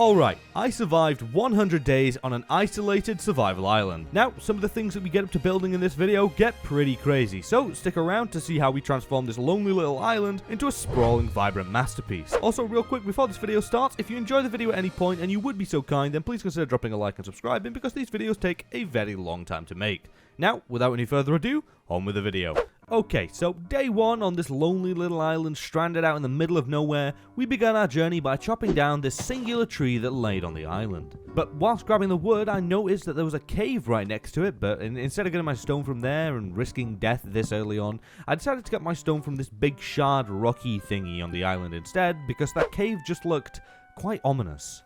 Alright, I survived 100 days on an isolated survival island. Now, some of the things that we get up to building in this video get pretty crazy, so stick around to see how we transform this lonely little island into a sprawling, vibrant masterpiece. Also, real quick, before this video starts, if you enjoy the video at any point and you would be so kind, then please consider dropping a like and subscribing because these videos take a very long time to make. Now, without any further ado, on with the video. Okay, so day one on this lonely little island stranded out in the middle of nowhere, we began our journey by chopping down this singular tree that laid on the island. But whilst grabbing the wood, I noticed that there was a cave right next to it, but instead of getting my stone from there and risking death this early on, I decided to get my stone from this big shard rocky thingy on the island instead, because that cave just looked quite ominous.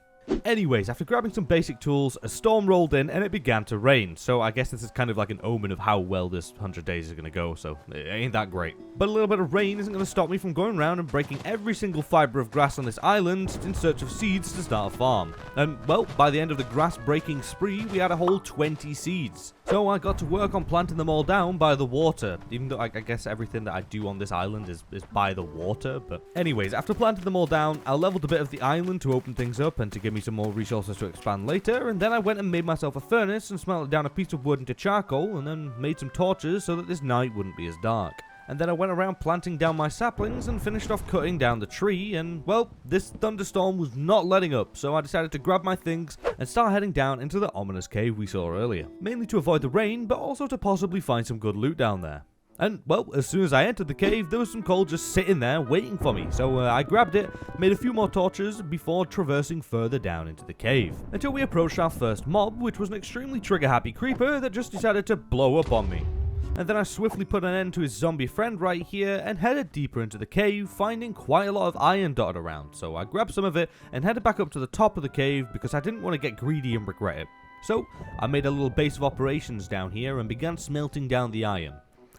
Anyways, after grabbing some basic tools, a storm rolled in and it began to rain, so I guess this is kind of like an omen of how well this 100 days is going to go, so it ain't that great. But a little bit of rain isn't going to stop me from going around and breaking every single fiber of grass on this island in search of seeds to start a farm. And, well, by the end of the grass breaking spree, we had a whole 20 seeds. So I got to work on planting them all down by the water, even though I guess everything that I do on this island is by the water. But anyways, after planting them all down, I leveled a bit of the island to open things up and to give me some more resources to expand later, and then I went and made myself a furnace and smelted down a piece of wood into charcoal and then made some torches so that this night wouldn't be as dark. And then I went around planting down my saplings and finished off cutting down the tree, and well, this thunderstorm was not letting up, so I decided to grab my things and start heading down into the ominous cave we saw earlier. Mainly to avoid the rain, but also to possibly find some good loot down there. And, well, as soon as I entered the cave, there was some coal just sitting there waiting for me, so I grabbed it, made a few more torches before traversing further down into the cave. Until we approached our first mob, which was an extremely trigger-happy creeper that just decided to blow up on me. And then I swiftly put an end to his zombie friend right here and headed deeper into the cave, finding quite a lot of iron dotted around, so I grabbed some of it and headed back up to the top of the cave because I didn't want to get greedy and regret it. So, I made a little base of operations down here and began smelting down the iron.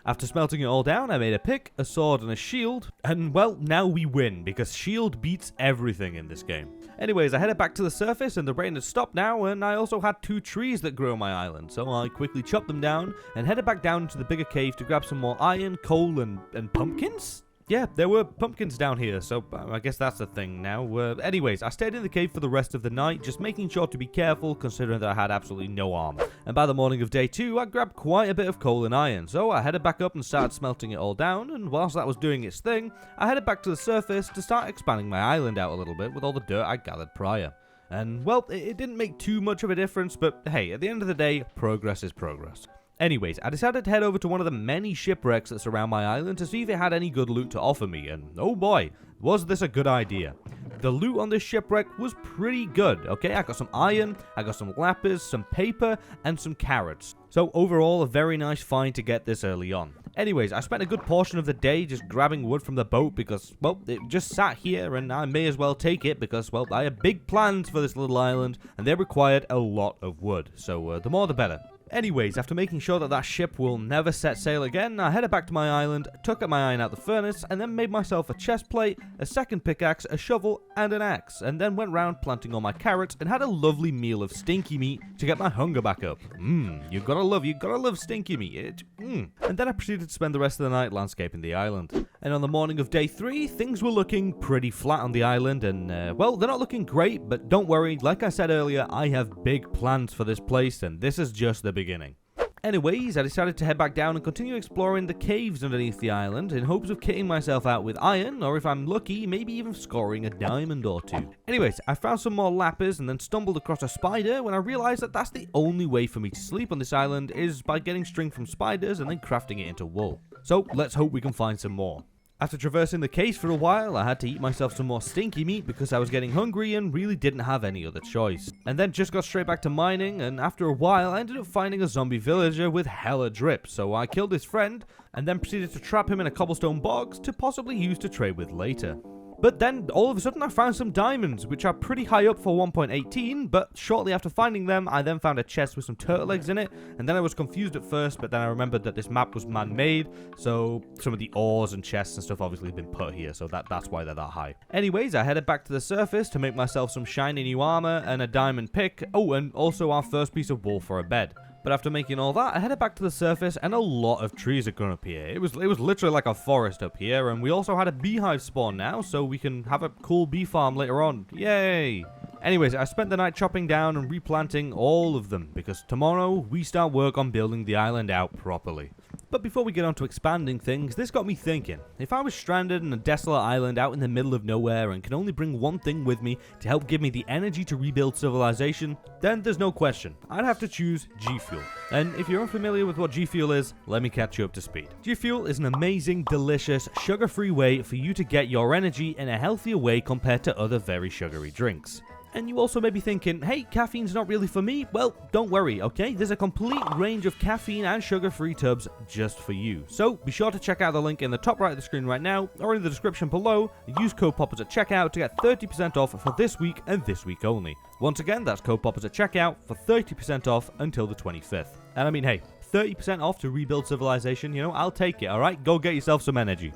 After smelting it all down, I made a pick, a sword, and a shield, and well, now we win, because shield beats everything in this game. Anyways, I headed back to the surface, and the rain had stopped now, and I also had 2 trees that grew on my island, so I quickly chopped them down, and headed back down into the bigger cave to grab some more iron, coal, and pumpkins? Yeah, there were pumpkins down here, so I guess that's the thing now. Anyways, I stayed in the cave for the rest of the night, just making sure to be careful, considering that I had absolutely no armor. And by the morning of day 2, I grabbed quite a bit of coal and iron, so I headed back up and started smelting it all down, and whilst that was doing its thing, I headed back to the surface to start expanding my island out a little bit with all the dirt I gathered prior. And, well, it didn't make too much of a difference, but hey, at the end of the day, progress is progress. Anyways, I decided to head over to one of the many shipwrecks that surround my island to see if it had any good loot to offer me, and oh boy, was this a good idea. The loot on this shipwreck was pretty good, okay? I got some iron, I got some lapis, some paper, and some carrots. So overall, a very nice find to get this early on. Anyways, I spent a good portion of the day just grabbing wood from the boat because, well, it just sat here and I may as well take it because, well, I had big plans for this little island and they required a lot of wood. So the more the better. Anyways, after making sure that ship will never set sail again, I headed back to my island, took out my iron out the furnace, and then made myself a chest plate, a second pickaxe, a shovel, and an axe, and then went round planting all my carrots and had a lovely meal of stinky meat to get my hunger back up. You gotta love stinky meat. And then I proceeded to spend the rest of the night landscaping the island. And on the morning of day 3, things were looking pretty flat on the island, and well, they're not looking great, but don't worry, like I said earlier, I have big plans for this place, and this is just the beginning. Anyways, I decided to head back down and continue exploring the caves underneath the island in hopes of kitting myself out with iron, or if I'm lucky, maybe even scoring a diamond or 2. Anyways, I found some more lapis and then stumbled across a spider when I realized that that's the only way for me to sleep on this island is by getting string from spiders and then crafting it into wool. So let's hope we can find some more. After traversing the caves for a while, I had to eat myself some more stinky meat because I was getting hungry and really didn't have any other choice. And then just got straight back to mining, and after a while I ended up finding a zombie villager with hella drip, so I killed his friend and then proceeded to trap him in a cobblestone box to possibly use to trade with later. But then, all of a sudden, I found some diamonds, which are pretty high up for 1.18, but shortly after finding them, I then found a chest with some turtle eggs in it, and then I was confused at first, but then I remembered that this map was man-made, so some of the ores and chests and stuff obviously have been put here, so that's why they're that high. Anyways, I headed back to the surface to make myself some shiny new armor and a diamond pick, oh, and also our first piece of wool for a bed. But after making all that, I headed back to the surface and a lot of trees had grown up here. It was literally like a forest up here, and we also had a beehive spawn now, so we can have a cool bee farm later on. Yay! Anyways, I spent the night chopping down and replanting all of them, because tomorrow we start work on building the island out properly. But before we get on to expanding things, this got me thinking. If I was stranded on a desolate island out in the middle of nowhere and can only bring one thing with me to help give me the energy to rebuild civilization, then there's no question, I'd have to choose G Fuel. And if you're unfamiliar with what G Fuel is, let me catch you up to speed. G Fuel is an amazing, delicious, sugar-free way for you to get your energy in a healthier way compared to other very sugary drinks. And you also may be thinking, hey, caffeine's not really for me. Well, don't worry, okay? There's a complete range of caffeine and sugar-free tubs just for you. So be sure to check out the link in the top right of the screen right now, or in the description below. Use code POPPERS at checkout to get 30% off for this week and this week only. Once again, that's code POPPERS at checkout for 30% off until the 25th. And I mean, hey, 30% off to rebuild civilization, you know, I'll take it, alright? Go get yourself some energy.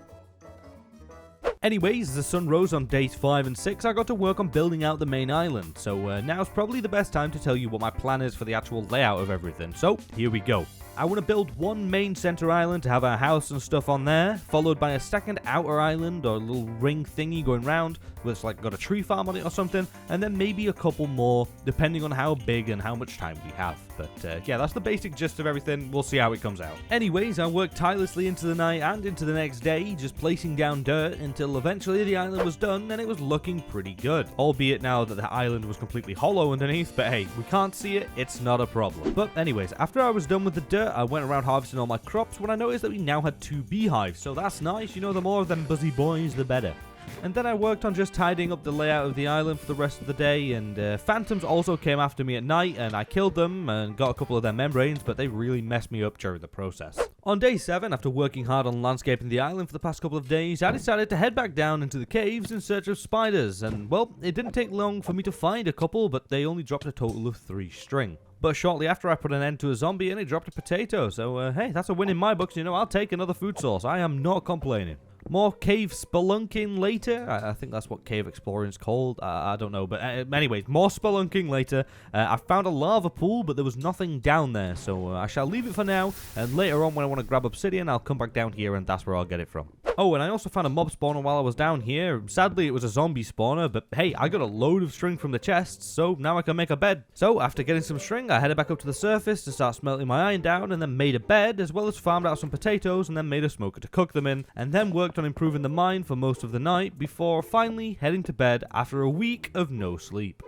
Anyways, as the sun rose on days 5 and 6, I got to work on building out the main island, so now's probably the best time to tell you what my plan is for the actual layout of everything, so here we go. I want to build one main center island to have our house and stuff on there, followed by a second outer island or a little ring thingy going round, with like got a tree farm on it or something, and then maybe a couple more, depending on how big and how much time we have. But yeah, that's the basic gist of everything. We'll see how it comes out. Anyways, I worked tirelessly into the night and into the next day, just placing down dirt until eventually the island was done and it was looking pretty good. Albeit now that the island was completely hollow underneath, but hey, we can't see it, it's not a problem. But anyways, after I was done with the dirt, I went around harvesting all my crops when I noticed that we now had 2 beehives, so that's nice, you know, the more of them buzzy boys, the better. And then I worked on just tidying up the layout of the island for the rest of the day, and phantoms also came after me at night, and I killed them and got a couple of their membranes, but they really messed me up during the process. On day 7, after working hard on landscaping the island for the past couple of days, I decided to head back down into the caves in search of spiders, and well, it didn't take long for me to find a couple, but they only dropped a total of 3 string. But shortly after, I put an end to a zombie and it dropped a potato, so hey, that's a win in my books, you know, I'll take another food source, I am not complaining. More cave spelunking later. I think that's what cave exploring is called. I don't know. But anyways, more spelunking later. I found a lava pool, but there was nothing down there. So I shall leave it for now. And later on, when I want to grab obsidian, I'll come back down here, and that's where I'll get it from. Oh, and I also found a mob spawner while I was down here. Sadly, it was a zombie spawner, but hey, I got a load of string from the chests, so now I can make a bed. So after getting some string, I headed back up to the surface to start smelting my iron down, and then made a bed, as well as farmed out some potatoes, and then made a smoker to cook them in, and then worked on improving the mine for most of the night before finally heading to bed after a week of no sleep.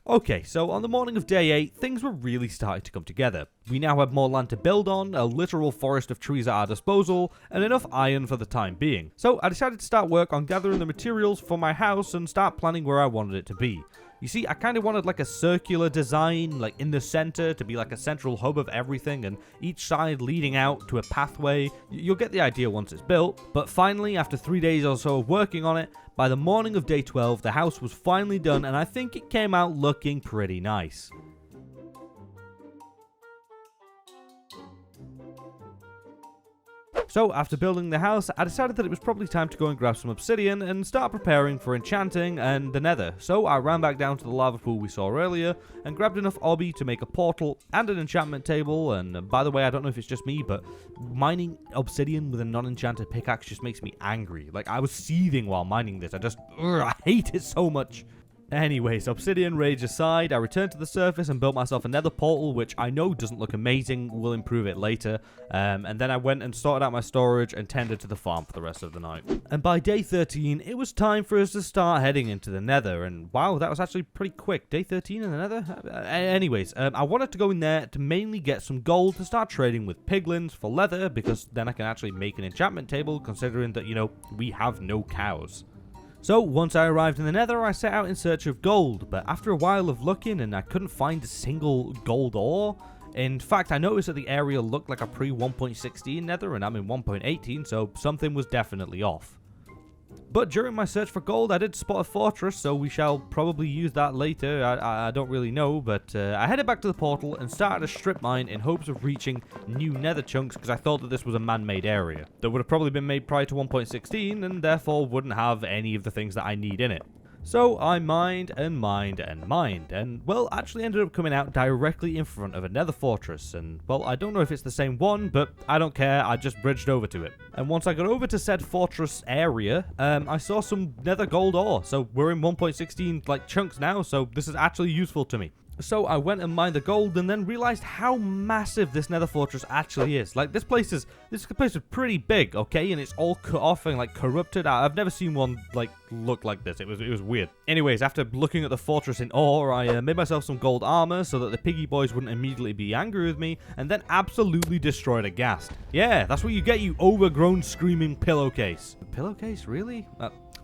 Okay, so on the morning of day 8, things were really starting to come together. We now had more land to build on, a literal forest of trees at our disposal, and enough iron for the time being. So I decided to start work on gathering the materials for my house and start planning where I wanted it to be. You see, I kind of wanted like a circular design, like in the center, to be like a central hub of everything, and each side leading out to a pathway. You'll get the idea once it's built. But finally, after 3 days or so of working on it, by the morning of day 12, the house was finally done, and I think it came out looking pretty nice. So, after building the house, I decided that it was probably time to go and grab some obsidian and start preparing for enchanting and the nether. So, I ran back down to the lava pool we saw earlier and grabbed enough obby to make a portal and an enchantment table. And by the way, I don't know if it's just me, but mining obsidian with a non-enchanted pickaxe just makes me angry. Like, I was seething while mining this. I hate it so much. Anyways, obsidian rage aside, I returned to the surface and built myself another portal, which I know doesn't look amazing, we'll improve it later, and then I went and sorted out my storage and tended to the farm for the rest of the night. And by day 13, it was time for us to start heading into the nether, and wow, that was actually pretty quick. Day 13 in the nether? Anyways, I wanted to go in there to mainly get some gold to start trading with piglins for leather, because then I can actually make an enchantment table, considering that, you know, we have no cows. So, once I arrived in the nether, I set out in search of gold, but after a while of looking and I couldn't find a single gold ore. In fact, I noticed that the area looked like a pre-1.16 nether and I'm in 1.18, so something was definitely off. But during my search for gold, I did spot a fortress, so we shall probably use that later. I don't really know, but I headed back to the portal and started a strip mine in hopes of reaching new nether chunks, because I thought that this was a man-made area that would have probably been made prior to 1.16 and therefore wouldn't have any of the things that I need in it. So I mined and mined and mined, and well, actually ended up coming out directly in front of a nether fortress, and well, I don't know if it's the same one, but I don't care, I just bridged over to it. And once I got over to said fortress area, I saw some nether gold ore, so we're in 1.16 like chunks now, so this is actually useful to me. So I went and mined the gold and then realized how massive this nether fortress actually is. Like, this place is pretty big, okay? And it's all cut off and like corrupted. I've never seen one like look like this. It was weird. Anyways, after looking at the fortress in awe, I made myself some gold armor so that the piggy boys wouldn't immediately be angry with me, and then absolutely destroyed a ghast. Yeah, that's what you get, you overgrown screaming pillowcase. Pillowcase, really?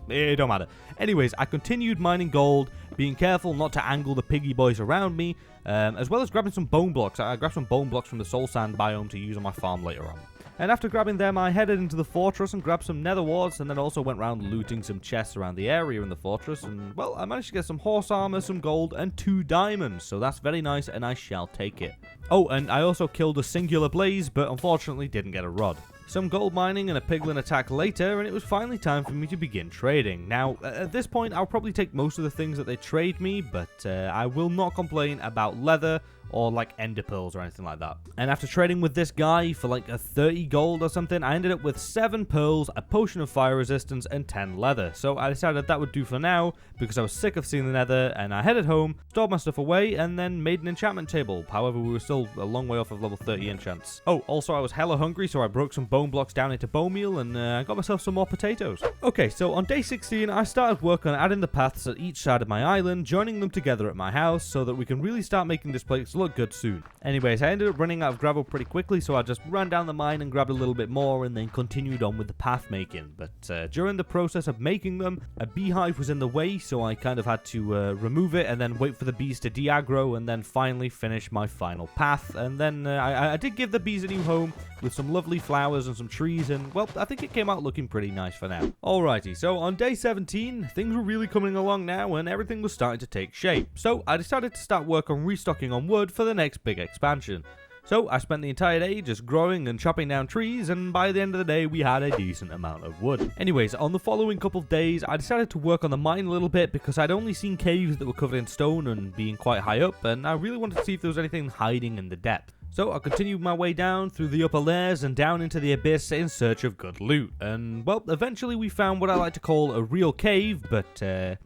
It don't matter. Anyways, I continued mining gold, being careful not to angle the piggy boys around me, as well as grabbing some bone blocks. I grabbed some bone blocks from the soul sand biome to use on my farm later on. And after grabbing them, I headed into the fortress and grabbed some nether warts, and then also went around looting some chests around the area in the fortress, and well, I managed to get some horse armor, some gold, and 2 diamonds, so that's very nice, and I shall take it. Oh, and I also killed a singular blaze, but unfortunately didn't get a rod. Some gold mining and a piglin attack later, and it was finally time for me to begin trading. Now, at this point, I'll probably take most of the things that they trade me, but I will not complain about leather or like ender pearls or anything like that. And after trading with this guy for like a 30 gold or something, I ended up with 7 pearls, a potion of fire resistance, and 10 leather. So I decided that would do for now, because I was sick of seeing the nether, and I headed home, stored my stuff away, and then made an enchantment table. However, we were still a long way off of level 30 enchants. Oh, also I was hella hungry, so I broke some bone blocks down into bone meal, and I got myself some more potatoes. Okay, so on day 16, I started work on adding the paths at each side of my island, joining them together at my house, so that we can really start making this place look good soon. Anyways, I ended up running out of gravel pretty quickly, so I just ran down the mine and grabbed a little bit more, and then continued on with the path making. But during the process of making them, a beehive was in the way, so I kind of had to remove it, and then wait for the bees to de-aggro, and then finally finish my final path. And then I did give the bees a new home, with some lovely flowers and some trees, and well, I think it came out looking pretty nice for now. Alrighty, so on day 17, things were really coming along now, and everything was starting to take shape. So I decided to start work on restocking on wood for the next big expansion. So I spent the entire day just growing and chopping down trees, and by the end of the day we had a decent amount of wood. Anyways, on the following couple of days I decided to work on the mine a little bit, because I'd only seen caves that were covered in stone and being quite high up, and I really wanted to see if there was anything hiding in the depth. So I continued my way down through the upper layers and down into the abyss in search of good loot. And well, eventually we found what I like to call a real cave, but there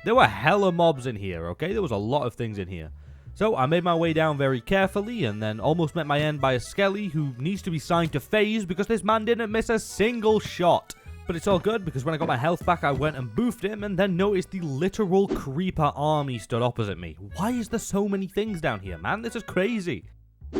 were hella mobs in here, okay? There was a lot of things in here. So I made my way down very carefully, and then almost met my end by a skelly who needs to be signed to phase because this man didn't miss a single shot. But it's all good, because when I got my health back I went and boofed him, and then noticed the literal creeper army stood opposite me. Why is there so many things down here, man? This is crazy.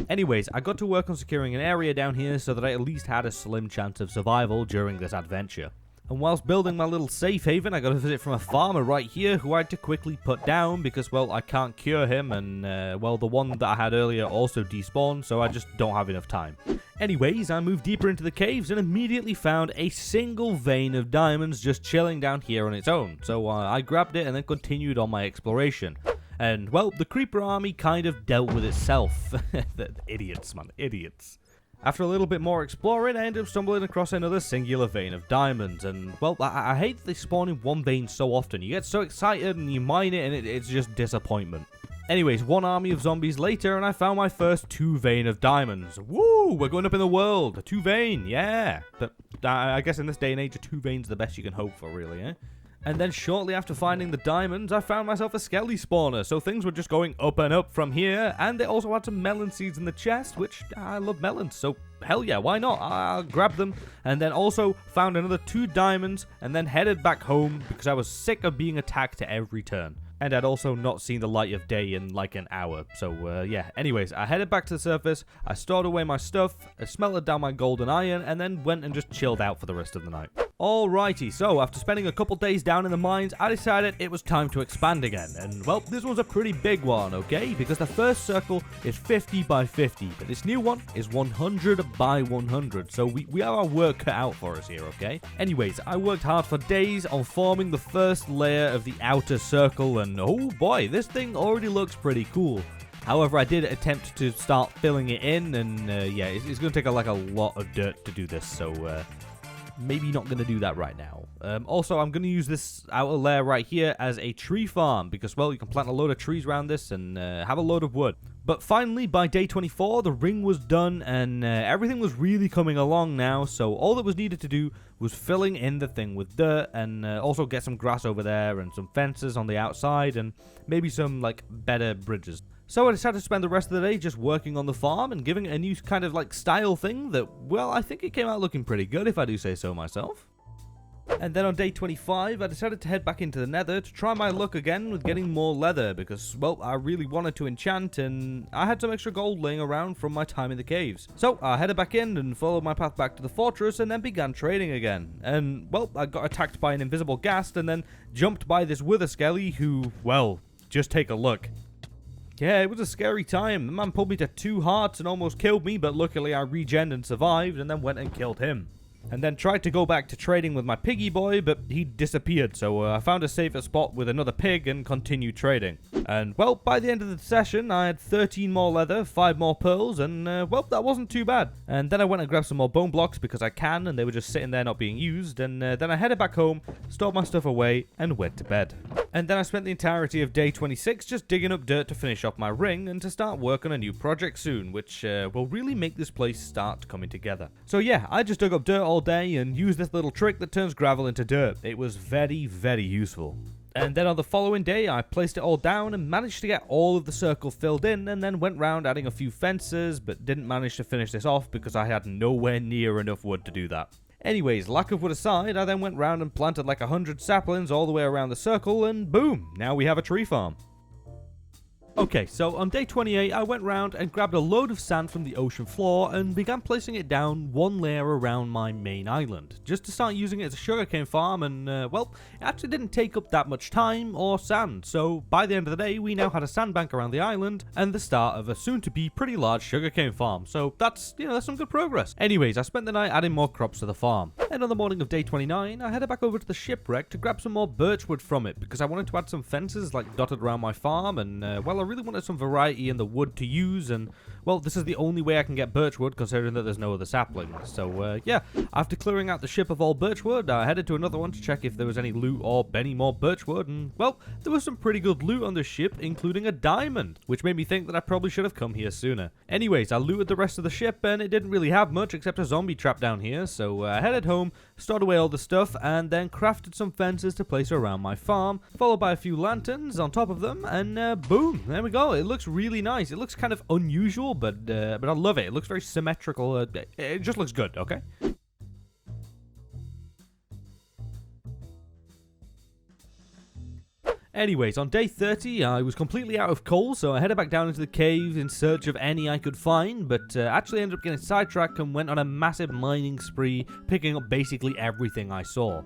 Anyways, I got to work on securing an area down here so that I at least had a slim chance of survival during this adventure. And whilst building my little safe haven, I got a visit from a farmer right here who I had to quickly put down because, well, I can't cure him, and, well, the one that I had earlier also despawned, so I just don't have enough time. Anyways, I moved deeper into the caves and immediately found a single vein of diamonds just chilling down here on its own, so I grabbed it and then continued on my exploration. And, well, the creeper army kind of dealt with itself. The idiots, man, idiots. After a little bit more exploring, I ended up stumbling across another singular vein of diamonds, and, well, I hate that they spawn in one vein so often. You get so excited and you mine it, and it's just disappointment. Anyways, one army of zombies later, and I found my first 2 vein of diamonds. Woo! We're going up in the world. A 2 vein, yeah. But I guess in this day and age, a 2 vein's the best you can hope for, really, eh? And then shortly after finding the diamonds, I found myself a skelly spawner, so things were just going up and up from here, and they also had some melon seeds in the chest, which I love melons, so hell yeah, why not? I'll grab them, and then also found another 2 diamonds, and then headed back home because I was sick of being attacked at every turn. And I'd also not seen the light of day in like an hour, so yeah. Anyways, I headed back to the surface, I stored away my stuff, I smelted down my gold and iron, and then went and just chilled out for the rest of the night. Alrighty, so after spending a couple days down in the mines, I decided it was time to expand again. And, well, this one's a pretty big one, okay? Because the first circle is 50 by 50, but this new one is 100 by 100. So we have our work cut out for us here, okay? Anyways, I worked hard for days on forming the first layer of the outer circle, and oh boy, this thing already looks pretty cool. However, I did attempt to start filling it in, and yeah, it's going to take like a lot of dirt to do this, so maybe not going to do that right now. Also, I'm going to use this outer layer right here as a tree farm because, well, you can plant a load of trees around this and have a load of wood. But finally, by day 24, the ring was done and everything was really coming along now. So all that was needed to do was filling in the thing with dirt and also get some grass over there and some fences on the outside and maybe some, like, better bridges. So I decided to spend the rest of the day just working on the farm and giving it a new kind of, like, style thing that, well, I think it came out looking pretty good if I do say so myself. And then on day 25, I decided to head back into the nether to try my luck again with getting more leather because, well, I really wanted to enchant and I had some extra gold laying around from my time in the caves. So I headed back in and followed my path back to the fortress and then began trading again. And, well, I got attacked by an invisible ghast and then jumped by this wither skelly who, well, just take a look. Yeah, it was a scary time. The man pulled me to 2 hearts and almost killed me, but luckily I regened and survived and then went and killed him. And then tried to go back to trading with my piggy boy, but he disappeared, so I found a safer spot with another pig and continued trading. And, well, by the end of the session, I had 13 more leather, 5 more pearls, and, well, that wasn't too bad. And then I went and grabbed some more bone blocks because I can, and they were just sitting there not being used, and then I headed back home, stored my stuff away, and went to bed. And then I spent the entirety of day 26 just digging up dirt to finish off my ring and to start work on a new project soon, which will really make this place start coming together. So yeah, I just dug up dirt all day and used this little trick that turns gravel into dirt. It was very, very useful. And then on the following day, I placed it all down and managed to get all of the circle filled in and then went round adding a few fences, but didn't manage to finish this off because I had nowhere near enough wood to do that. Anyways, lack of wood aside, I then went round and planted like 100 saplings all the way around the circle and boom, now we have a tree farm. Okay, so on day 28, I went round and grabbed a load of sand from the ocean floor and began placing it down 1 layer around my main island, just to start using it as a sugarcane farm and, well, it actually didn't take up that much time or sand, so by the end of the day, we now had a sandbank around the island and the start of a soon-to-be pretty large sugarcane farm, so that's, that's some good progress. Anyways, I spent the night adding more crops to the farm, and on the morning of day 29, I headed back over to the shipwreck to grab some more birchwood from it, because I wanted to add some fences, like, dotted around my farm, and, well, I really wanted some variety in the wood to use, and, well, this is the only way I can get birchwood considering that there's no other saplings. So, yeah, after clearing out the ship of all birchwood, I headed to another one to check if there was any loot or any more birchwood, and, well, there was some pretty good loot on this ship, including a diamond, which made me think that I probably should have come here sooner. Anyways, I looted the rest of the ship, and it didn't really have much except a zombie trap down here, so I headed home, stored away all the stuff, and then crafted some fences to place around my farm, followed by a few lanterns on top of them, and boom, there we go. It looks really nice. It looks kind of unusual, but I love it. It looks very symmetrical. It just looks good, okay? Anyways, on day 30, I was completely out of coal, so I headed back down into the cave in search of any I could find, but actually ended up getting sidetracked and went on a massive mining spree, picking up basically everything I saw.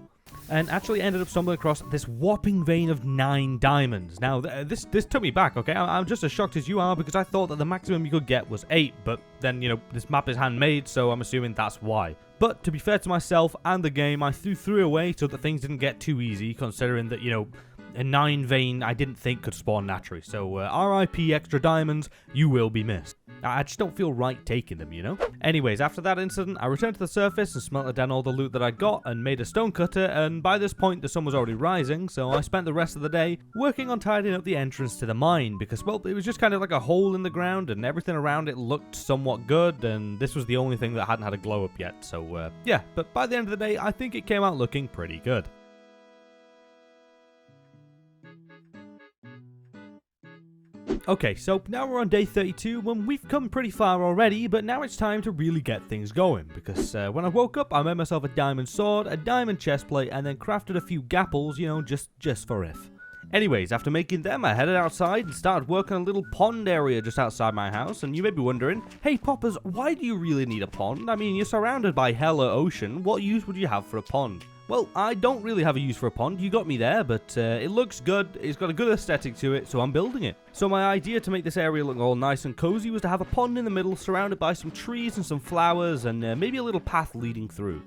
And actually ended up stumbling across this whopping vein of 9 diamonds. Now, this took me back, okay? I'm just as shocked as you are because I thought that the maximum you could get was 8, but then, this map is handmade, so I'm assuming that's why. But to be fair to myself and the game, I threw 3 away so that things didn't get too easy, considering that, a 9 vein I didn't think could spawn naturally. So, RIP extra diamonds, you will be missed. I just don't feel right taking them, Anyways, after that incident, I returned to the surface and smelted down all the loot that I got and made a stone cutter, and by this point the sun was already rising, so I spent the rest of the day working on tidying up the entrance to the mine, because, well, it was just kind of like a hole in the ground and everything around it looked somewhat good, and this was the only thing that hadn't had a glow up yet, so, yeah, but by the end of the day, I think it came out looking pretty good. Okay, so now we're on day 32, and we've come pretty far already, but now it's time to really get things going, because when I woke up, I made myself a diamond sword, a diamond chestplate, and then crafted a few gapples, just for if. Anyways, after making them, I headed outside and started working on a little pond area just outside my house, and you may be wondering, hey Poppers, why do you really need a pond? I mean, you're surrounded by hella ocean, what use would you have for a pond? Well, I don't really have a use for a pond, you got me there, but it looks good, it's got a good aesthetic to it, so I'm building it. So my idea to make this area look all nice and cozy was to have a pond in the middle surrounded by some trees and some flowers and maybe a little path leading through.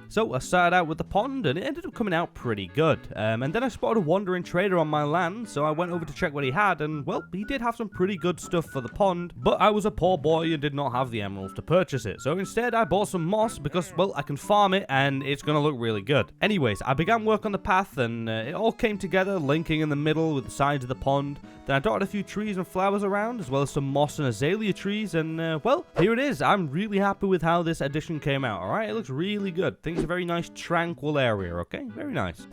So I started out with the pond, and it ended up coming out pretty good. And then I spotted a wandering trader on my land, so I went over to check what he had, and well, he did have some pretty good stuff for the pond, but I was a poor boy and did not have the emeralds to purchase it. So instead I bought some moss because, well, I can farm it and it's gonna look really good. Anyways, I began work on the path, and it all came together, linking in the middle with the sides of the pond. Then I dotted a few trees and flowers around, as well as some moss and azalea trees, and well, here it is. I'm really happy with how this addition came out, alright? It looks really good. I think it's a very nice, tranquil area, okay? Very nice.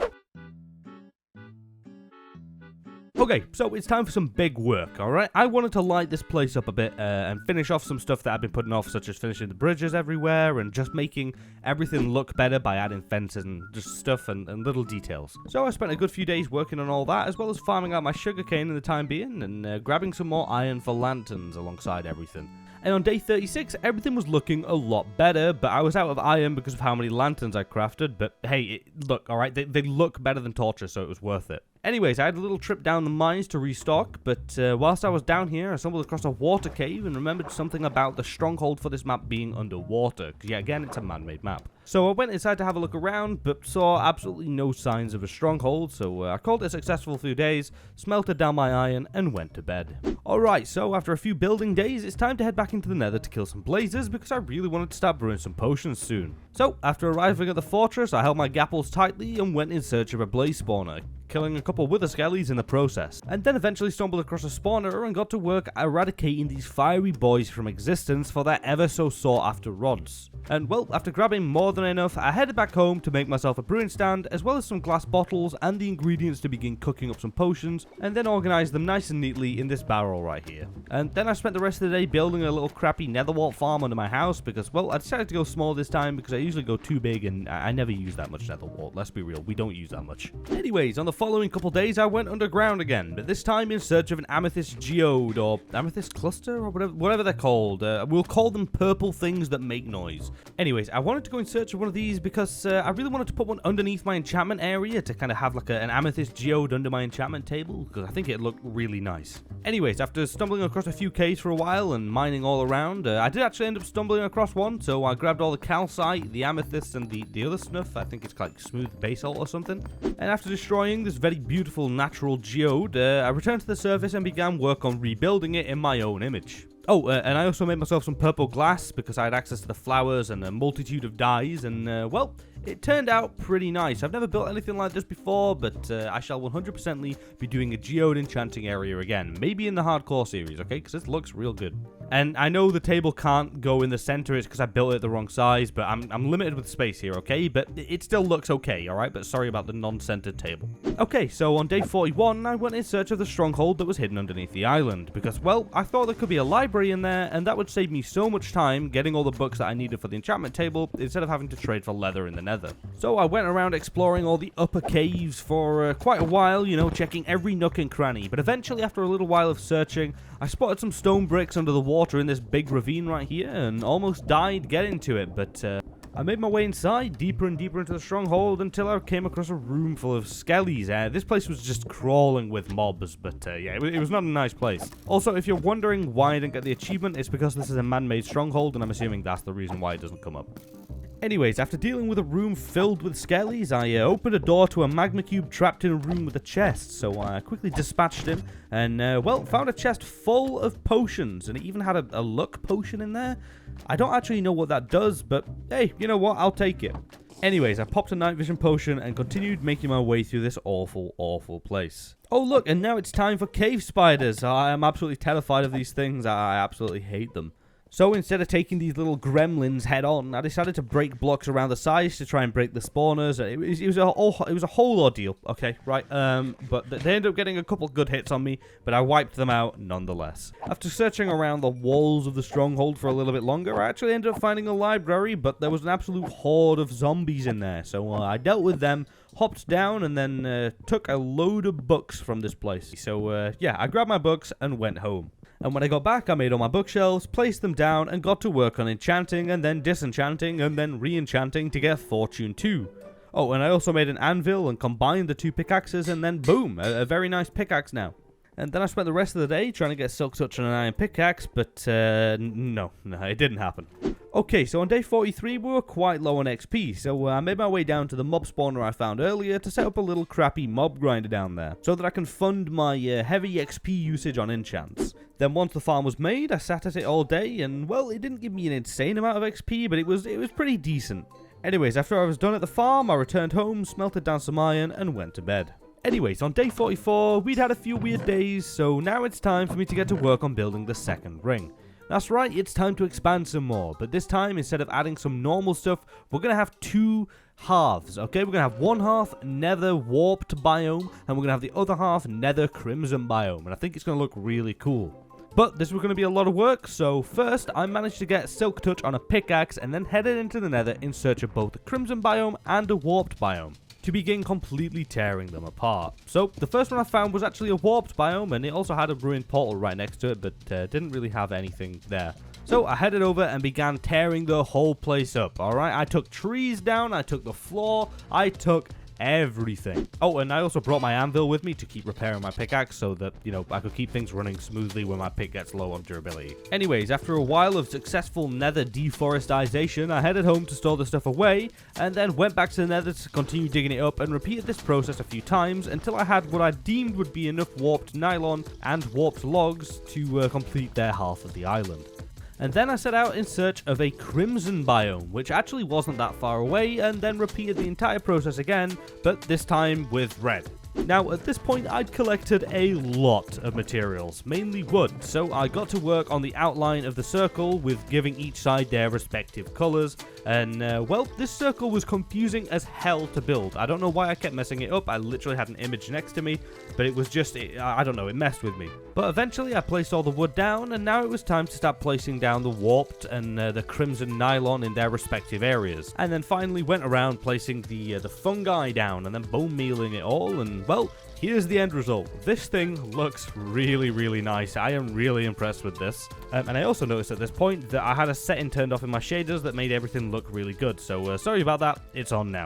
Okay, so it's time for some big work, alright? I wanted to light this place up a bit and finish off some stuff that I've been putting off, such as finishing the bridges everywhere and just making everything look better by adding fences and just stuff and little details. So I spent a good few days working on all that, as well as farming out my sugarcane in the time being and grabbing some more iron for lanterns alongside everything. And on day 36, everything was looking a lot better, but I was out of iron because of how many lanterns I crafted. But hey, look, alright, they look better than torches, so it was worth it. Anyways, I had a little trip down the mines to restock, but whilst I was down here, I stumbled across a water cave and remembered something about the stronghold for this map being underwater, because yeah, again, it's a man-made map. So I went inside to have a look around, but saw absolutely no signs of a stronghold, so I called it a successful few days, smelted down my iron, and went to bed. Alright, so after a few building days, it's time to head back into the nether to kill some blazes, because I really wanted to start brewing some potions soon. So, after arriving at the fortress, I held my gapples tightly and went in search of a blaze spawner, killing a couple wither skellies in the process, and then eventually stumbled across a spawner and got to work eradicating these fiery boys from existence for their ever so sought after rods. And well, after grabbing more than enough, I headed back home to make myself a brewing stand, as well as some glass bottles and the ingredients to begin cooking up some potions, and then organize them nice and neatly in this barrel right here. And then I spent the rest of the day building a little crappy nether wart farm under my house, because well, I decided to go small this time because I usually go too big and I never use that much nether wart. Let's be real, we don't use that much. Anyways, on the following couple days I went underground again, but this time in search of an amethyst geode or amethyst cluster or whatever they're called. We'll call them purple things that make noise. Anyways, I wanted to go in search of one of these because I really wanted to put one underneath my enchantment area to kind of have like an amethyst geode under my enchantment table, because I think it'd look really nice. Anyways, after stumbling across a few caves for a while and mining all around, I did actually end up stumbling across one, so I grabbed all the calcite, the amethyst, and the other stuff. I think it's like smooth basalt or something. And after destroying this very beautiful natural geode, I returned to the surface and began work on rebuilding it in my own image. Oh, and I also made myself some purple glass because I had access to the flowers and a multitude of dyes, and well, it turned out pretty nice. I've never built anything like this before, but I shall 100%ly be doing a geode enchanting area again, maybe in the hardcore series, okay, because this looks real good. And I know the table can't go in the center, it's because I built it the wrong size, but I'm limited with space here, okay, but it still looks okay, alright, but sorry about the non-centered table. Okay, so on day 41, I went in search of the stronghold that was hidden underneath the island, because, well, I thought there could be a library in there, and that would save me so much time getting all the books that I needed for the enchantment table, instead of having to trade for leather in the nether. So I went around exploring all the upper caves for quite a while, you know, checking every nook and cranny, but eventually, after a little while of searching, I spotted some stone bricks under the water in this big ravine right here, and almost died getting to it, but I made my way inside, deeper and deeper into the stronghold, until I came across a room full of skellies. This place was just crawling with mobs, but yeah, it was not a nice place. Also, if you're wondering why I didn't get the achievement, it's because this is a man-made stronghold, and I'm assuming that's the reason why it doesn't come up. Anyways, after dealing with a room filled with skellies, I opened a door to a magma cube trapped in a room with a chest, so I quickly dispatched him, and well, found a chest full of potions, and it even had a luck potion in there. I don't actually know what that does, but hey, you know what, I'll take it. Anyways, I popped a night vision potion and continued making my way through this awful, awful place. Oh look, and now it's time for cave spiders. I am absolutely terrified of these things. I absolutely hate them. So instead of taking these little gremlins head on, I decided to break blocks around the sides to try and break the spawners. It was a whole ordeal, okay, right? But they ended up getting a couple good hits on me, but I wiped them out nonetheless. After searching around the walls of the stronghold for a little bit longer, I actually ended up finding a library, but there was an absolute horde of zombies in there. So I dealt with them, hopped down, and then took a load of books from this place. So yeah, I grabbed my books and went home. And when I got back, I made all my bookshelves, placed them down, and got to work on enchanting, and then disenchanting, and then re-enchanting to get Fortune 2. Oh, and I also made an anvil and combined the two pickaxes, and then boom, a very nice pickaxe now. And then I spent the rest of the day trying to get Silk Touch on an iron pickaxe, but no, it didn't happen. Okay, so on day 43 we were quite low on XP, so I made my way down to the mob spawner I found earlier to set up a little crappy mob grinder down there, so that I can fund my heavy XP usage on enchants. Then once the farm was made, I sat at it all day, and well, it didn't give me an insane amount of XP, but it was pretty decent. Anyways, after I was done at the farm, I returned home, smelted down some iron, and went to bed. Anyways, on day 44, we'd had a few weird days, so now it's time for me to get to work on building the second ring. That's right, it's time to expand some more, but this time, instead of adding some normal stuff, we're going to have two halves, okay? We're going to have one half nether warped biome, and we're going to have the other half nether crimson biome, and I think it's going to look really cool. But this was going to be a lot of work, so first I managed to get Silk Touch on a pickaxe and then headed into the nether in search of both the crimson biome and a warped biome, to begin completely tearing them apart. So the first one I found was actually a warped biome, and it also had a ruined portal right next to it, but didn't really have anything there. So I headed over and began tearing the whole place up, alright? I took trees down, I took the floor, I took everything. Oh, and I also brought my anvil with me to keep repairing my pickaxe so that, you know, I could keep things running smoothly when my pick gets low on durability. Anyways, after a while of successful nether deforestation, I headed home to store the stuff away, and then went back to the nether to continue digging it up and repeated this process a few times until I had what I deemed would be enough warped nylon and warped logs to complete their half of the island. And then I set out in search of a crimson biome, which actually wasn't that far away, and then repeated the entire process again, but this time with red. Now, at this point, I'd collected a lot of materials, mainly wood, so I got to work on the outline of the circle with giving each side their respective colours, and, well, this circle was confusing as hell to build. I don't know why I kept messing it up. I literally had an image next to me, but it was just, I don't know, it messed with me. But eventually I placed all the wood down, and now it was time to start placing down the warped and the crimson nylon in their respective areas. And then finally went around placing the fungi down, and then bone mealing it all, and well, here's the end result. This thing looks really, really nice. I am really impressed with this. And I also noticed at this point that I had a setting turned off in my shaders that made everything look really good. So sorry about that. It's on now.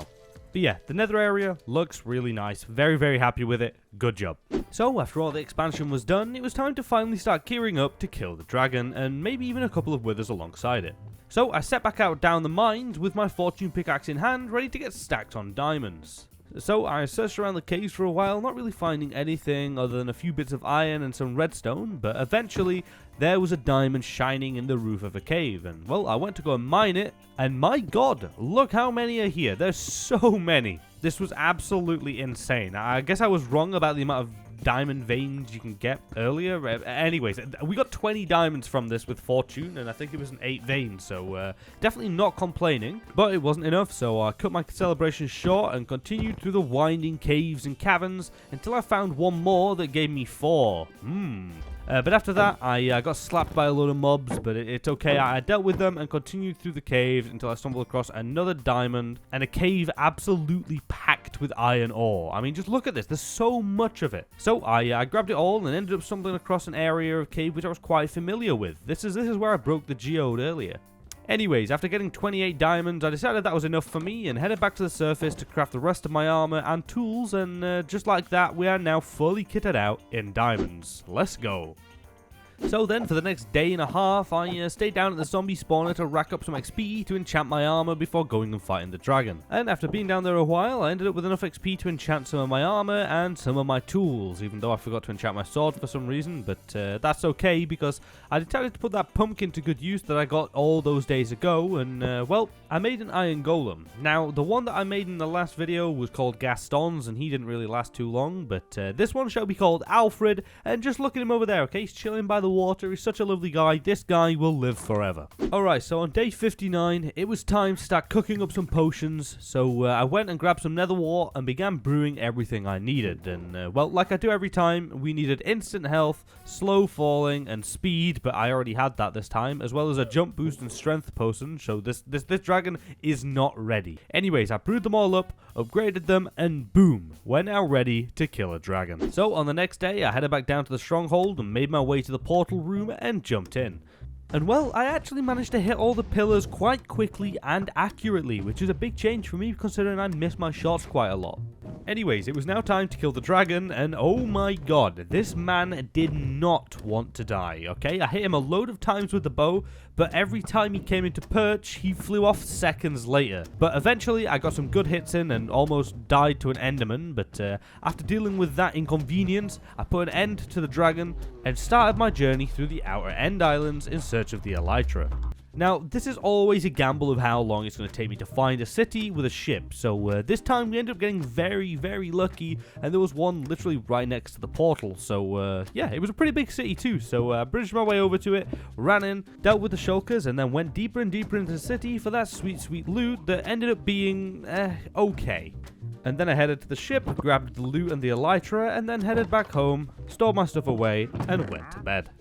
But yeah, the nether area looks really nice. Very, very happy with it. Good job. So after all the expansion was done, it was time to finally start gearing up to kill the dragon, and maybe even a couple of withers alongside it. So I set back out down the mines with my fortune pickaxe in hand, ready to get stacked on diamonds. So I searched around the caves for a while, not really finding anything other than a few bits of iron and some redstone, but eventually there was a diamond shining in the roof of a cave, and well, I went to go and mine it, and my god, look how many are here. There's so many. This was absolutely insane. I guess I was wrong about the amount of diamond veins you can get earlier. Anyways, we got 20 diamonds from this with fortune, and I think it was an 8 veins, so definitely not complaining. But it wasn't enough, so I cut my celebration short and continued through the winding caves and caverns until I found one more that gave me 4. But after that, I got slapped by a load of mobs, but it's okay. I dealt with them and continued through the caves until I stumbled across another diamond and a cave absolutely packed with iron ore. I mean, just look at this. There's so much of it. So I grabbed it all and ended up stumbling across an area of cave which I was quite familiar with. This is where I broke the geode earlier. Anyways, after getting 28 diamonds, I decided that was enough for me and headed back to the surface to craft the rest of my armor and tools, and just like that, we are now fully kitted out in diamonds. Let's go. So then, for the next day and a half, I stayed down at the zombie spawner to rack up some XP to enchant my armor before going and fighting the dragon. And after being down there a while, I ended up with enough XP to enchant some of my armor and some of my tools, even though I forgot to enchant my sword for some reason, but that's okay because I decided to put that pumpkin to good use that I got all those days ago, and well, I made an iron golem. Now, the one that I made in the last video was called Gaston's, and he didn't really last too long, but this one shall be called Alfred, and just look at him over there, okay? He's chilling by the water. He's such a lovely guy. This guy will live forever. Alright, so on day 59, it was time to start cooking up some potions, so I went and grabbed some nether wart and began brewing everything I needed, and well, like I do every time, we needed instant health, slow falling, and speed, but I already had that this time, as well as a jump boost and strength potion, so this dragon is not ready. Anyways, I brewed them all up, upgraded them, and boom, we're now ready to kill a dragon. So on the next day, I headed back down to the stronghold and made my way to the portal room and jumped in. And well, I actually managed to hit all the pillars quite quickly and accurately, which is a big change for me considering I miss my shots quite a lot. Anyways, it was now time to kill the dragon, and oh my god, this man did not want to die, okay? I hit him a load of times with the bow, but every time he came into perch, he flew off seconds later. But eventually, I got some good hits in and almost died to an enderman, but after dealing with that inconvenience, I put an end to the dragon and started my journey through the outer end islands in search of the elytra. Now, this is always a gamble of how long it's going to take me to find a city with a ship, so this time we ended up getting very, very lucky, and there was one literally right next to the portal, so yeah, it was a pretty big city too, so I bridged my way over to it, ran in, dealt with the shulkers, and then went deeper and deeper into the city for that sweet, sweet loot that ended up being, okay. And then I headed to the ship, grabbed the loot and the elytra, and then headed back home, stored my stuff away, and went to bed.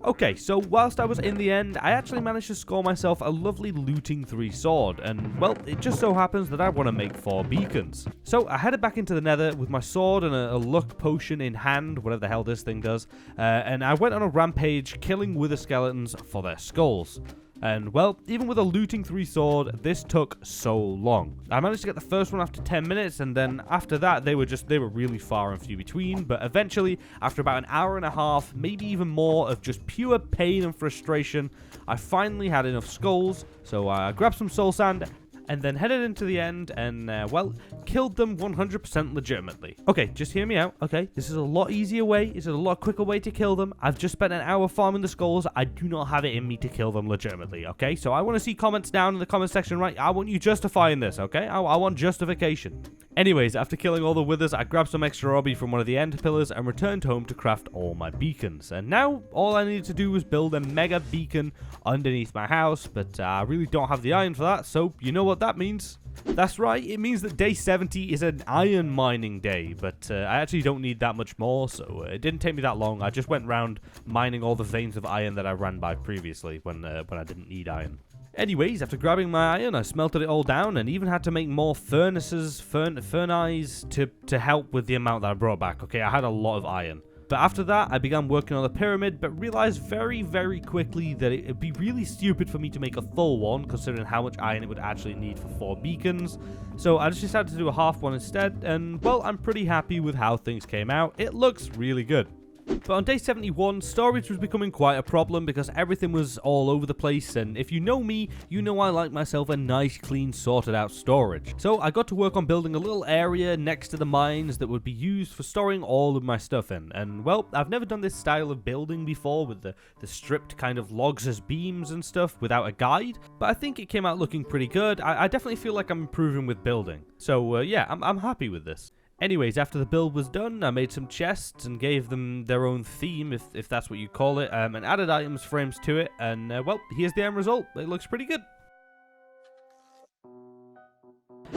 Okay, so whilst I was in the end, I actually managed to score myself a lovely looting 3 sword, and well, it just so happens that I want to make 4 beacons. So I headed back into the nether with my sword and a luck potion in hand, whatever the hell this thing does, and I went on a rampage killing wither skeletons for their skulls. And, well, even with a looting 3 sword, this took so long. I managed to get the first one after 10 minutes, and then after that, they were really far and few between. But eventually, after about an hour and a half, maybe even more, of just pure pain and frustration, I finally had enough skulls. So I grabbed some soul sand, and then headed into the end and, well, killed them 100% legitimately. Okay, just hear me out, okay? This is a lot easier way. This is a lot quicker way to kill them. I've just spent an hour farming the skulls. I do not have it in me to kill them legitimately, okay? So I want to see comments down in the comment section, right? I want you justifying this, okay? I want justification. Anyways, after killing all the withers, I grabbed some extra obby from one of the end pillars and returned home to craft all my beacons. And now, all I needed to do was build a mega beacon underneath my house, but I really don't have the iron for that, so you know what that means. That's right, it means that day 70 is an iron mining day, but I actually don't need that much more, so it didn't take me that long. I just went round mining all the veins of iron that I ran by previously when I didn't need iron. Anyways, after grabbing my iron, I smelted it all down and even had to make more furnaces, furnaces to help with the amount that I brought back. Okay, I had a lot of iron. But after that, I began working on the pyramid, but realized very, very quickly that it'd be really stupid for me to make a full one, considering how much iron it would actually need for 4 beacons. So I just decided to do a half one instead, and well, I'm pretty happy with how things came out. It looks really good. But on day 71, storage was becoming quite a problem because everything was all over the place, and if you know me, you know I like myself a nice, clean, sorted out storage. So I got to work on building a little area next to the mines that would be used for storing all of my stuff in. And well, I've never done this style of building before with the stripped kind of logs as beams and stuff without a guide, but I think it came out looking pretty good. I definitely feel like I'm improving with building. So yeah, I'm happy with this. Anyways, after the build was done, I made some chests and gave them their own theme, if that's what you call it, and added items frames to it, and well, here's the end result. It looks pretty good.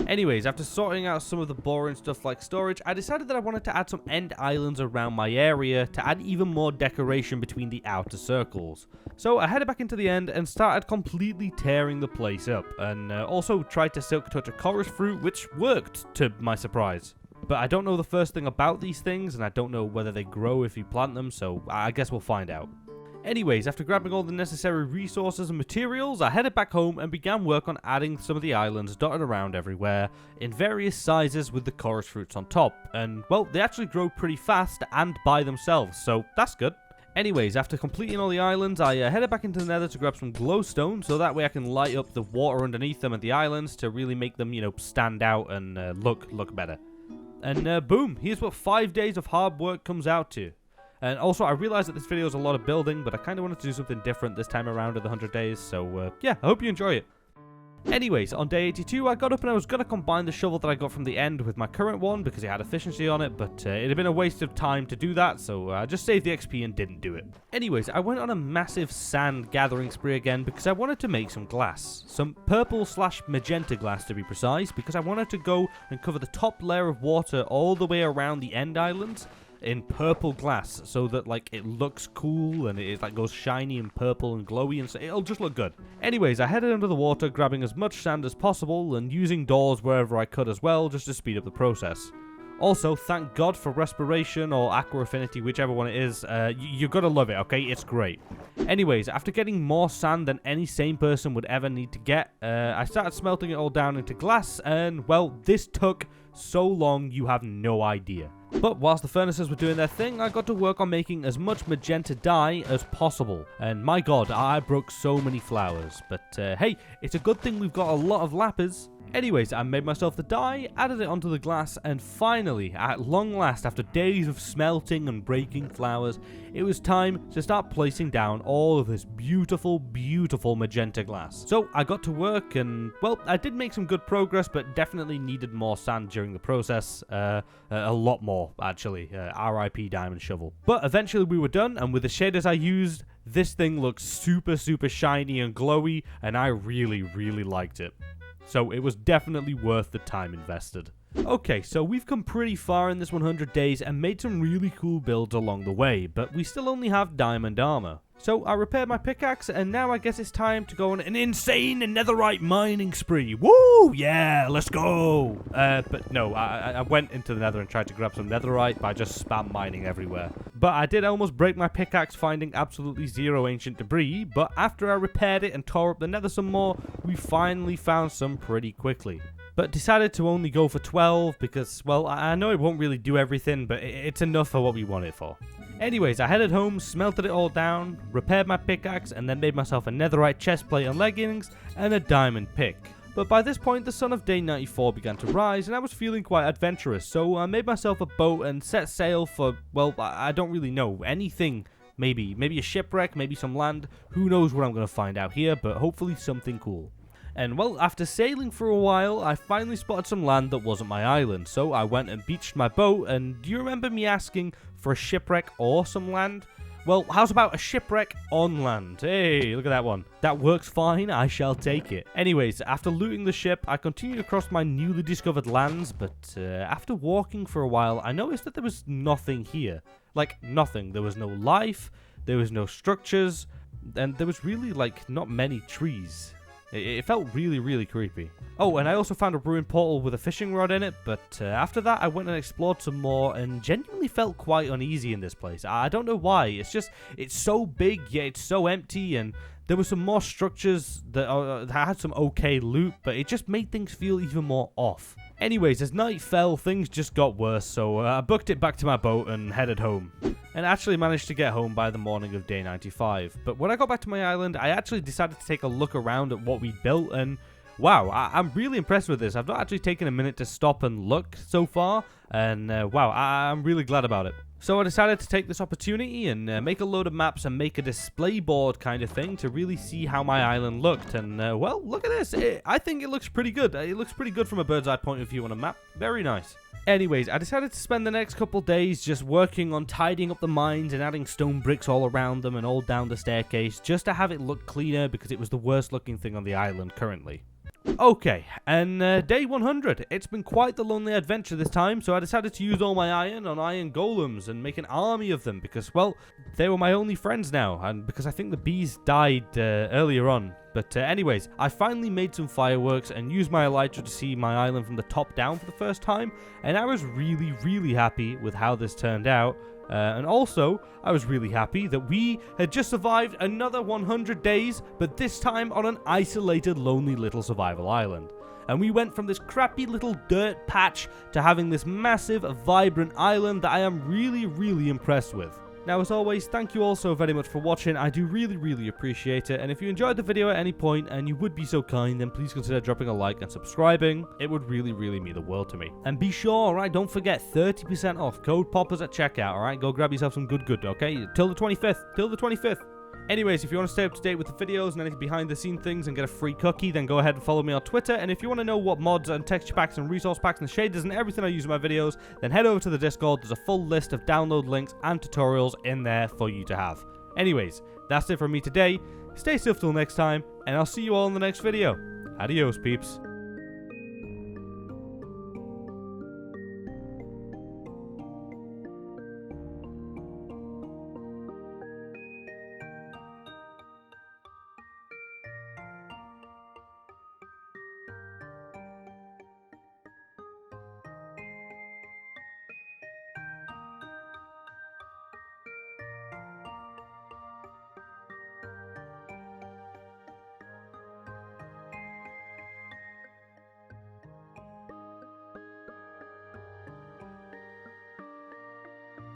Anyways, after sorting out some of the boring stuff like storage, I decided that I wanted to add some end islands around my area to add even more decoration between the outer circles. So I headed back into the end and started completely tearing the place up, and also tried to silk touch a chorus fruit, which worked, to my surprise. But I don't know the first thing about these things, and I don't know whether they grow if you plant them, so I guess we'll find out. Anyways, after grabbing all the necessary resources and materials, I headed back home and began work on adding some of the islands dotted around everywhere, in various sizes with the chorus fruits on top, and well, they actually grow pretty fast and by themselves, so that's good. Anyways, after completing all the islands, I headed back into the nether to grab some glowstone, so that way I can light up the water underneath them and the islands to really make them, you know, stand out and look better. And boom, here's what 5 days of hard work comes out to. And also, I realized that this video is a lot of building, but I kind of wanted to do something different this time around with the 100 days, so yeah, I hope you enjoy it. Anyways, on day 82, I got up and I was going to combine the shovel that I got from the end with my current one because it had efficiency on it, but it had been a waste of time to do that, so I just saved the XP and didn't do it. Anyways, I went on a massive sand gathering spree again because I wanted to make some glass. Some purple/magenta glass to be precise, because I wanted to go and cover the top layer of water all the way around the end islands in purple glass so that like it looks cool and it like goes shiny and purple and glowy, and so it'll just look good. Anyways, I headed under the water grabbing as much sand as possible and using doors wherever I could as well just to speed up the process. Also, thank God for Respiration or Aqua Affinity, whichever one it is. You're gonna love it, okay? It's great. Anyways, after getting more sand than any sane person would ever need to get, I started smelting it all down into glass, and, well, this took so long you have no idea. But whilst the furnaces were doing their thing, I got to work on making as much magenta dye as possible. And my god, I broke so many flowers. But hey, it's a good thing we've got a lot of lapis. Anyways, I made myself the dye, added it onto the glass, and finally, at long last, after days of smelting and breaking flowers, it was time to start placing down all of this beautiful, beautiful magenta glass. So I got to work and, well, I did make some good progress, but definitely needed more sand during the process. A lot more, actually. RIP Diamond Shovel. But eventually we were done, and with the shaders I used, this thing looks super, super shiny and glowy, and I really, really liked it. So it was definitely worth the time invested. Okay, so we've come pretty far in this 100 days and made some really cool builds along the way, but we still only have diamond armor. So I repaired my pickaxe, and now I guess it's time to go on an insane netherite mining spree. Woo! Yeah, let's go! But no, I went into the nether and tried to grab some netherite by just spam mining everywhere. But I did almost break my pickaxe finding absolutely zero ancient debris, but after I repaired it and tore up the nether some more, we finally found some pretty quickly. But decided to only go for 12 because, well, I know it won't really do everything, but it's enough for what we want it for. Anyways, I headed home, smelted it all down, repaired my pickaxe, and then made myself a netherite chestplate and leggings, and a diamond pick. But by this point, the sun of day 94 began to rise, and I was feeling quite adventurous, so I made myself a boat and set sail for, well, I don't really know, anything. Maybe a shipwreck, maybe some land. Who knows what I'm going to find out here, but hopefully something cool. And well, after sailing for a while, I finally spotted some land that wasn't my island, so I went and beached my boat, and do you remember me asking for a shipwreck or some land? Well, how's about a shipwreck on land? Hey, look at that one. That works fine, I shall take it. Anyways, after looting the ship, I continued across my newly discovered lands, but after walking for a while, I noticed that there was nothing here. Like, nothing. There was no life, there was no structures, and there was really, like, not many trees. It felt really, really creepy. Oh, and I also found a ruined portal with a fishing rod in it, but after that I went and explored some more and genuinely felt quite uneasy in this place. I don't know why, it's so big, yet it's so empty, and there were some more structures that had some okay loot, but it just made things feel even more off. Anyways, as night fell, things just got worse, so I booked it back to my boat and headed home. And actually managed to get home by the morning of day 95. But when I got back to my island, I actually decided to take a look around at what we built, and wow, I'm really impressed with this. I've not actually taken a minute to stop and look so far, and wow, I'm really glad about it. So I decided to take this opportunity and make a load of maps and make a display board kind of thing to really see how my island looked. And well, look at this. I think it looks pretty good. It looks pretty good from a bird's eye point of view on a map. Very nice. Anyways, I decided to spend the next couple days just working on tidying up the mines and adding stone bricks all around them and all down the staircase just to have it look cleaner because it was the worst looking thing on the island currently. Okay, and day 100. It's been quite the lonely adventure this time, so I decided to use all my iron on iron golems and make an army of them because, well, they were my only friends now, and because I think the bees died earlier on. But anyways, I finally made some fireworks and used my elytra to see my island from the top down for the first time, and I was really, really happy with how this turned out. And also, I was really happy that we had just survived another 100 days, but this time on an isolated, lonely little survival island. And we went from this crappy little dirt patch to having this massive, vibrant island that I am really, really impressed with. Now, as always, thank you all so very much for watching. I do really, really appreciate it. And if you enjoyed the video at any point and you would be so kind, then please consider dropping a like and subscribing. It would really, really mean the world to me. And be sure, alright, don't forget 30% off. Code Poppers at checkout, alright? Go grab yourself some good, okay? Till the 25th. Till the 25th. Anyways, if you want to stay up to date with the videos and any behind the scene things and get a free cookie, then go ahead and follow me on Twitter. And if you want to know what mods and texture packs and resource packs and shaders and everything I use in my videos, then head over to the Discord. There's a full list of download links and tutorials in there for you to have. Anyways, that's it from me today. Stay safe till next time, and I'll see you all in the next video. Adios, peeps.